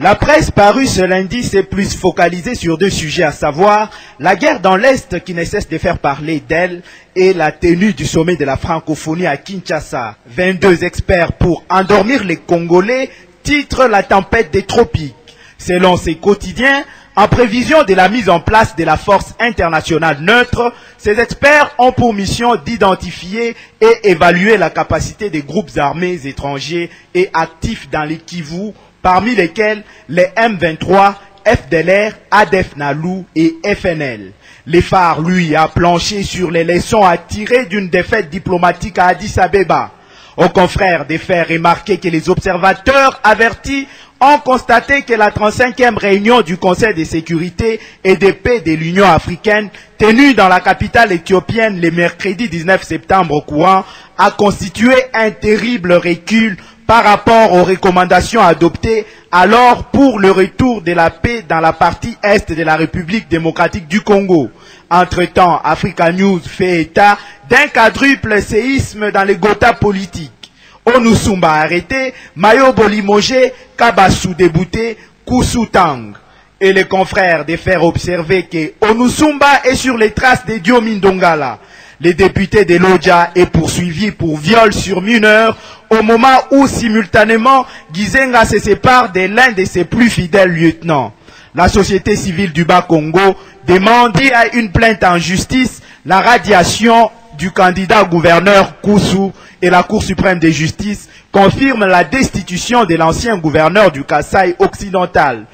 La presse parue ce lundi s'est plus focalisée sur deux sujets, à savoir la guerre dans l'Est qui ne cesse de faire parler d'elle et la tenue du sommet de la francophonie à Kinshasa. 22 experts pour endormir les Congolais, titre la tempête des tropiques. Selon ces quotidiens, en prévision de la mise en place de la force internationale neutre, ces experts ont pour mission d'identifier et évaluer la capacité des groupes armés étrangers et actifs dans les Kivu, parmi lesquels les M23, FDLR, ADF Nalou et FNL. Les phares, lui, a planché sur les leçons à tirer d'une défaite diplomatique à Addis Abeba. Aux confrères des faits remarqué que les observateurs avertis ont constaté que la 35e réunion du Conseil de sécurité et de paix de l'Union africaine, tenue dans la capitale éthiopienne le mercredi 19 septembre courant, a constitué un terrible recul par rapport aux recommandations adoptées alors pour le retour de la paix dans la partie est de la République démocratique du Congo. Entre-temps, Africa News fait état d'un quadruple séisme dans les Gotha politiques. Onusumba arrêté, Mayobo limogé, Kabassou débouté, Koussou Tang. Et les confrères de faire observer que Onusumba est sur les traces de Diomi Ndongala. Le député de l'Odja est poursuivi pour viol sur mineur au moment où simultanément Gizenga se sépare de l'un de ses plus fidèles lieutenants. La société civile du Bas-Congo demande à une plainte en justice la radiation du candidat gouverneur Koussou et la Cour suprême de justice confirme la destitution de l'ancien gouverneur du Kasaï occidental.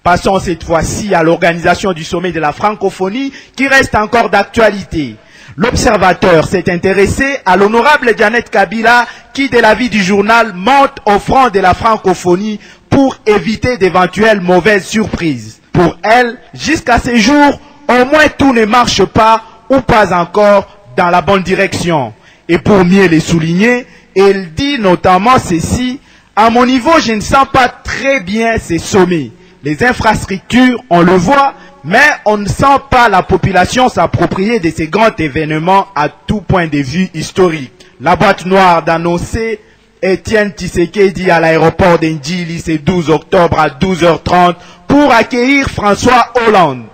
Passons cette fois-ci à l'organisation du sommet de la francophonie qui reste encore d'actualité. L'observateur s'est intéressé à l'honorable Janet Kabila qui, de l'avis du journal, monte au front de la francophonie pour éviter d'éventuelles mauvaises surprises. Pour elle, jusqu'à ce jour, au moins tout ne marche pas ou pas encore dans la bonne direction. Et pour mieux les souligner, elle dit notamment ceci: à mon niveau, je ne sens pas très bien ces sommets. Les infrastructures, on le voit, mais on ne sent pas la population s'approprier de ces grands événements à tout point de vue historique. La boîte noire d'annoncer Étienne Tshisekedi à l'aéroport d'Ndjili ce 12 octobre à 12h30 pour accueillir François Hollande.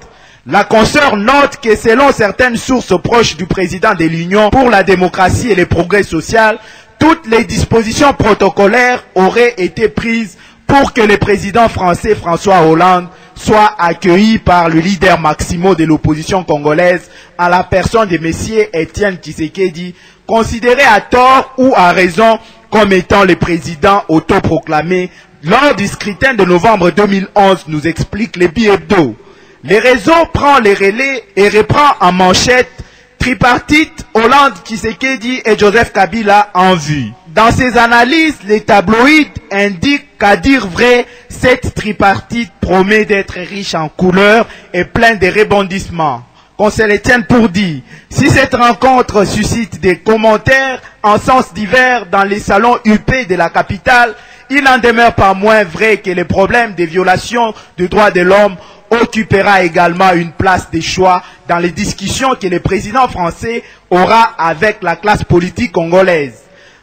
La consoeur note que selon certaines sources proches du président de l'Union pour la démocratie et le progrès social, toutes les dispositions protocolaires auraient été prises pour que le président français François Hollande soit accueilli par le leader maximaux de l'opposition congolaise à la personne de messieurs Étienne Tshisekedi, considéré à tort ou à raison comme étant le président autoproclamé lors du scrutin de novembre 2011, nous explique le Bi-Hebdo. Les réseaux prend les relais et reprend en manchette tripartite Hollande, Tshisekedi et Joseph Kabila en vue. Dans ses analyses, les tabloïds indiquent qu'à dire vrai, cette tripartite promet d'être riche en couleurs et plein de rebondissements. Qu'on se les tienne pour dire, si cette rencontre suscite des commentaires en sens divers dans les salons huppés de la capitale, il n'en demeure pas moins vrai que les problèmes des violations des droits de l'homme occupera également une place de choix dans les discussions que le président français aura avec la classe politique congolaise.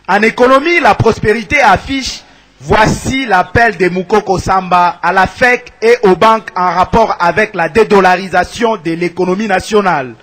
En économie, la prospérité affiche. Voici l'appel de Moukoko Samba à la FEC et aux banques en rapport avec la dédollarisation de l'économie nationale.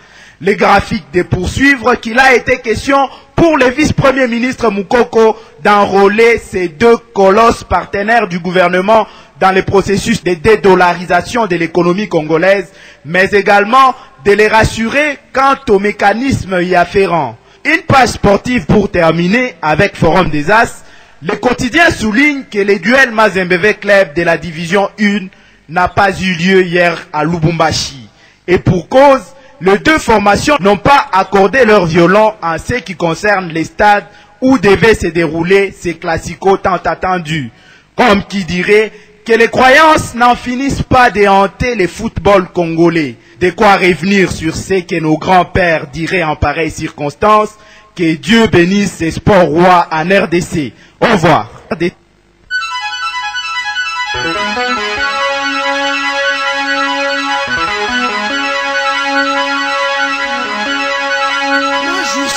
Les graphiques de poursuivre qu'il a été question pour le vice-premier ministre Moukoko d'enrôler ces deux colosses partenaires du gouvernement dans le processus de dédollarisation de l'économie congolaise, mais également de les rassurer quant aux mécanismes y afférents. Une page sportive pour terminer avec Forum des As. Le quotidien souligne que le duel Mazembe Club de la division 1 n'a pas eu lieu hier à Lubumbashi. Et pour cause, les deux formations n'ont pas accordé leur violon en ce qui concerne les stades où devaient se dérouler ces classicos tant attendus. Comme qui dirait que les croyances n'en finissent pas de hanter le football congolais. De quoi revenir sur ce que nos grands-pères diraient en pareilles circonstances, que Dieu bénisse ces sports rois en RDC. Au revoir.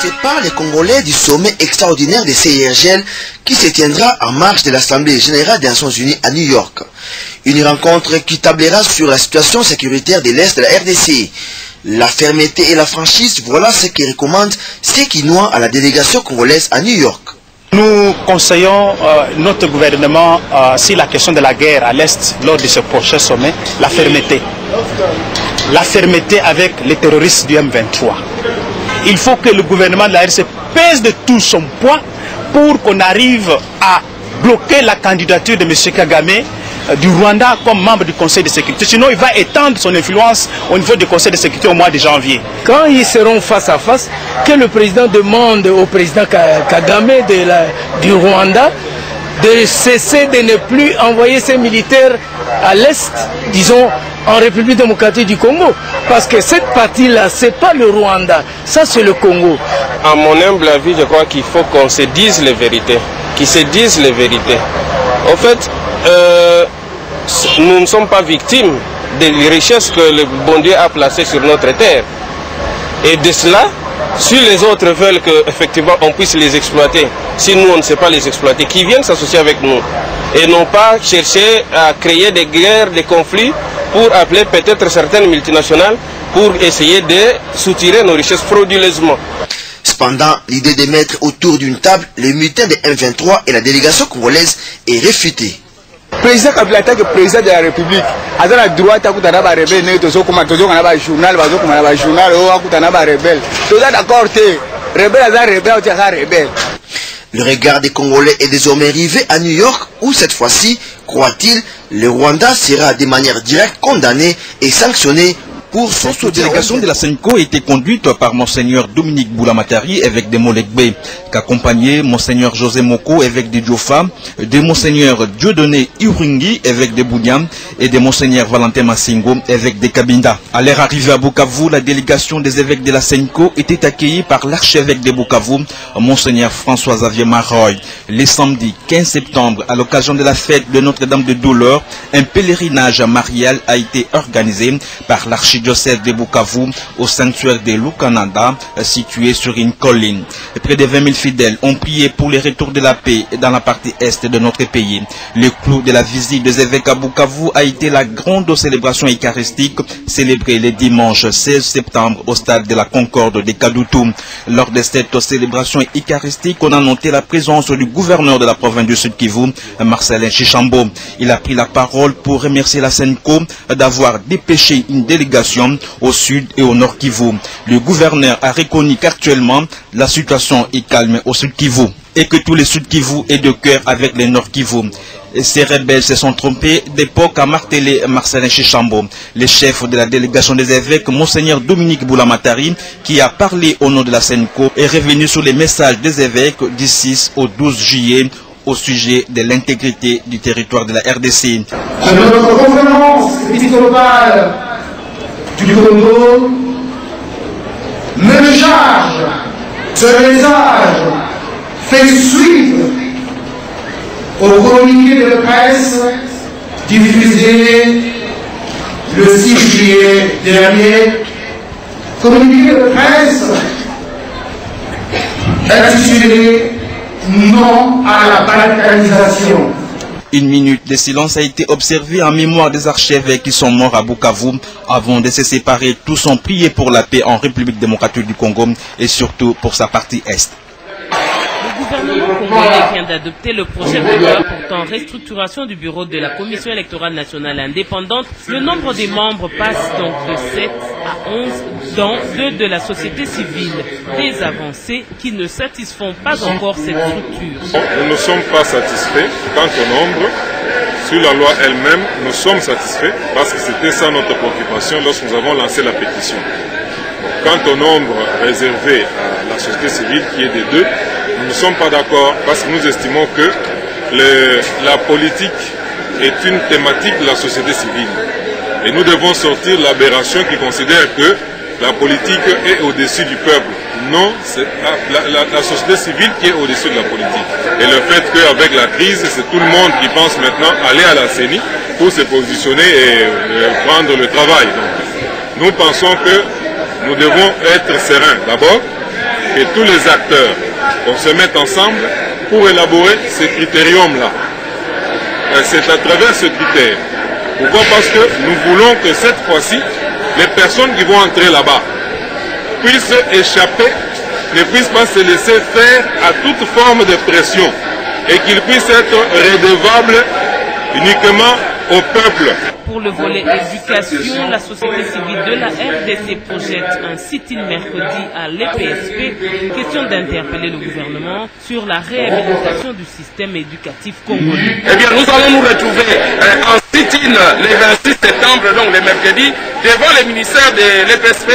Sépare les Congolais du sommet extraordinaire des CIRGL qui se tiendra en marge de l'Assemblée générale des Nations unies à New York. Une rencontre qui tablera sur la situation sécuritaire de l'Est de la RDC. La fermeté et la franchise, voilà ce que recommande Sekinois à la délégation congolaise à New York. Nous conseillons notre gouvernement sur la question de la guerre à l'Est lors de ce prochain sommet, la fermeté. La fermeté avec les terroristes du M23. Il faut que le gouvernement de la RDC pèse de tout son poids pour qu'on arrive à bloquer la candidature de M. Kagame du Rwanda comme membre du Conseil de sécurité. Sinon, il va étendre son influence au niveau du Conseil de sécurité au mois de janvier. Quand ils seront face à face, que le président demande au président Kagame du Rwanda de cesser de ne plus envoyer ses militaires à l'Est, disons, en République démocratique du Congo. Parce que cette partie-là, ce n'est pas le Rwanda, ça c'est le Congo. À mon humble avis, je crois qu'il faut qu'on se dise les vérités. Qu'ils se disent les vérités. En fait, nous ne sommes pas victimes des richesses que le bon Dieu a placées sur notre terre. Et de cela, si les autres veulent qu'effectivement on puisse les exploiter, si nous on ne sait pas les exploiter, qu'ils viennent s'associer avec nous. Et non pas chercher à créer des guerres, des conflits, pour appeler peut-être certaines multinationales pour essayer de soutirer nos richesses frauduleusement. Cependant, l'idée de mettre autour d'une table les mutins de M23 et la délégation congolaise est réfutée. Président Kabila, tant que président de la République, à la droite, à côté de la rebelle, journal, Le regard des Congolais est désormais rivé à New York, où cette fois-ci, croit-il, le Rwanda sera de manière directe condamné et sanctionné pour son soutien. Cette délégation de la SENCO a été conduite par Monseigneur Dominique Boulamatari, évêque de Molekbe, qu'accompagnait Monseigneur José Moko, évêque de Diofa, de Monseigneur Dieudonné Urungi, évêque de Boudiam, et de Monseigneur Valentin Massingo, évêque de Kabinda. À leur arrivée à Bukavu, la délégation des évêques de la SENCO était accueillie par l'archevêque de Bukavu, Monseigneur François-Xavier Maroy. Le samedi 15 septembre, à l'occasion de la fête de Notre-Dame de Douleur, un pèlerinage marial a été organisé par l'archidiocèse de Bukavu au sanctuaire de Lukananda, situé sur une colline. Et près de 20 000 fidèles ont prié pour le retour de la paix dans la partie est de notre pays. Le clou de la visite des évêques à Bukavu a été la grande célébration eucharistique célébrée le dimanche 16 septembre au stade de la Concorde de Kadutu. Lors de cette célébration eucharistique, on a noté la présence du gouverneur de la province du Sud Kivu, Marcelin Chichambo. Il a pris la parole pour remercier la SENCO d'avoir dépêché une délégation au sud et au nord Kivu. Le gouverneur a reconnu qu'actuellement la situation est calme au sud Kivu et que tous les sud Kivu est de cœur avec les nord Kivu. Ces rebelles se sont trompés d'époque, a martelé Marcelin Chichambo. Le chef de la délégation des évêques, Monseigneur Dominique Boulamatari, qui a parlé au nom de la SENCO, est revenu sur les messages des évêques du 6 au 12 juillet au sujet de l'intégrité du territoire de la RDC. Notre conférence épiscopale du Congo me charge ce message fait suite au communiqué de presse diffusé le 6 juillet dernier, communiqué de presse intitulé Non à la balkanisation. Une minute de silence a été observée en mémoire des archevêques qui sont morts à Bukavu. Avant de se séparer, tous ont prié pour la paix en République démocratique du Congo et surtout pour sa partie est. Le gouvernement congolais vient d'adopter le projet de loi portant restructuration du bureau de la Commission électorale nationale indépendante. Le nombre des membres passe donc de 7 à 11, dont 2 de la société civile. Des avancées qui ne satisfont pas encore cette structure. Nous ne sommes pas satisfaits quant au nombre. Sur la loi elle-même, nous sommes satisfaits parce que c'était ça notre préoccupation lorsque nous avons lancé la pétition. Quant au nombre réservé à la société civile qui est de 2, nous ne sommes pas d'accord parce que nous estimons que la politique est une thématique de la société civile. Et nous devons sortir l'aberration qui considère que la politique est au-dessus du peuple. Non, c'est la société civile qui est au-dessus de la politique. Et le fait qu'avec la crise, c'est tout le monde qui pense maintenant aller à la CENI pour se positionner et prendre le travail. Donc, nous pensons que nous devons être sereins. D'abord, que tous les acteurs, on se mette ensemble pour élaborer ces critériums-là. c'est à travers ce critère. Pourquoi? Parce que nous voulons que cette fois-ci, les personnes qui vont entrer là-bas puissent échapper, ne puissent pas se laisser faire à toute forme de pression et qu'ils puissent être redevables uniquement au peuple. Pour le volet éducation, la société civile de la RDC projette un sit-in mercredi à l'EPSP, question d'interpeller le gouvernement sur la réhabilitation du système éducatif congolais. Eh bien, nous allons nous retrouver en sit-in le 26 septembre, donc le mercredi, devant le ministère de l'EPSP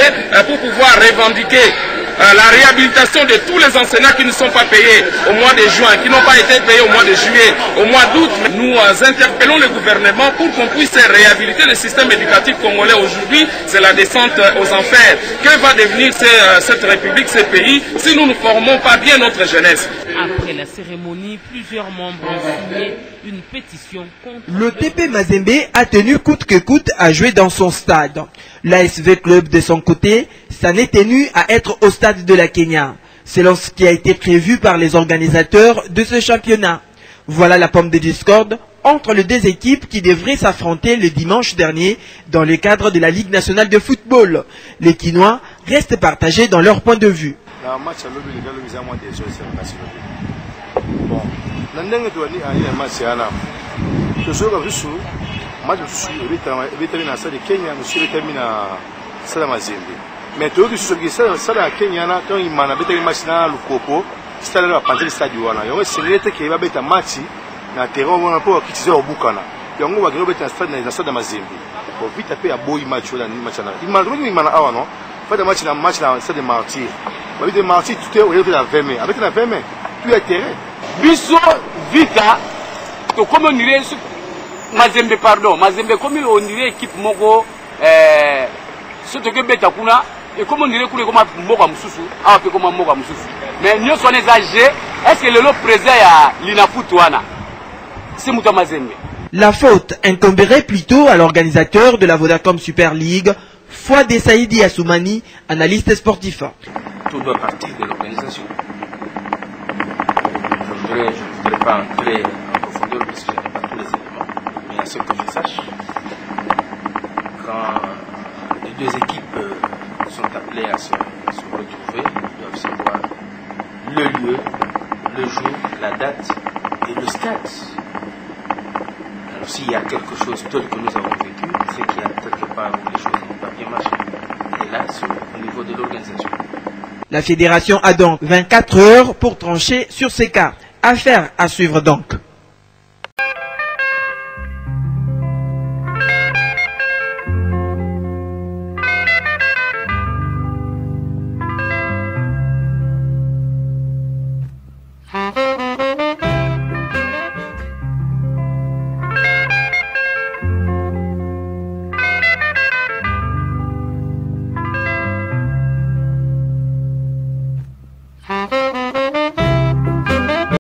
pour pouvoir revendiquer la réhabilitation de tous les enseignants qui ne sont pas payés au mois de juin, qui n'ont pas été payés au mois de juillet, au mois d'août. Nous interpellons le gouvernement pour qu'on puisse réhabiliter le système éducatif congolais. Aujourd'hui, c'est la descente aux enfers. Que va devenir cette république, ce pays, si nous ne formons pas bien notre jeunesse? Après la cérémonie, plusieurs membres ont signé une pétition contre... Le TP Mazembe a tenu coûte que coûte à jouer dans son stade. L'ASV Club, de son côté, s'en est tenu à être au stade de la Kenya, selon ce qui a été prévu par les organisateurs de ce championnat. Voilà la pomme de discorde entre les deux équipes qui devraient s'affronter le dimanche dernier dans le cadre de la Ligue nationale de football. Les Kinois restent partagés dans leur point de vue. Mais tout ce qui est là, Kenya, quand il m'a dit que machina Lukopo, c'est là la pantalon stade wana. Yo c'est l'été qui va beta match na terrain wana pour qui tirer au Bukana. Yo ngo bagiro beta stade na stade Mazembe. Pour vite taper à boy match là ni match na. Il m'a dit il m'a awa non. Fait de match na stade Martyr. Ba vite Martyr tout est au lieu de la 20 mai. Avec la 20 mai, plus à terrain. Biso vita to comme on dirait Mazembe pardon, Mazembe comme on dirait équipe moko surtout que beta kuna et comme on dirait que comme mboka mususu a fait comme mboka mususu mais nous sommes âgés est-ce que le présent à l'inafutuana c'est muta Mazembe. La faute incomberait plutôt à l'organisateur de la Vodacom Super League, Fouad Saïdi Assoumani, analyste sportif. Tout doit partir de l'organisation. Je ne voudrais pas entrer en profondeur parce que je n'ai pas tous les éléments, mais à ce que je sache, quand les deux équipes sont appelées à se retrouver, ils doivent savoir le lieu, le jour, la date et le stade. Alors s'il y a quelque chose tel que nous avons vécu, c'est qu'il y a quelque part où les choses n'ont pas bien marché. Et là, c'est au niveau de l'organisation. La fédération a donc 24 heures pour trancher sur ces cas. Affaire à suivre donc.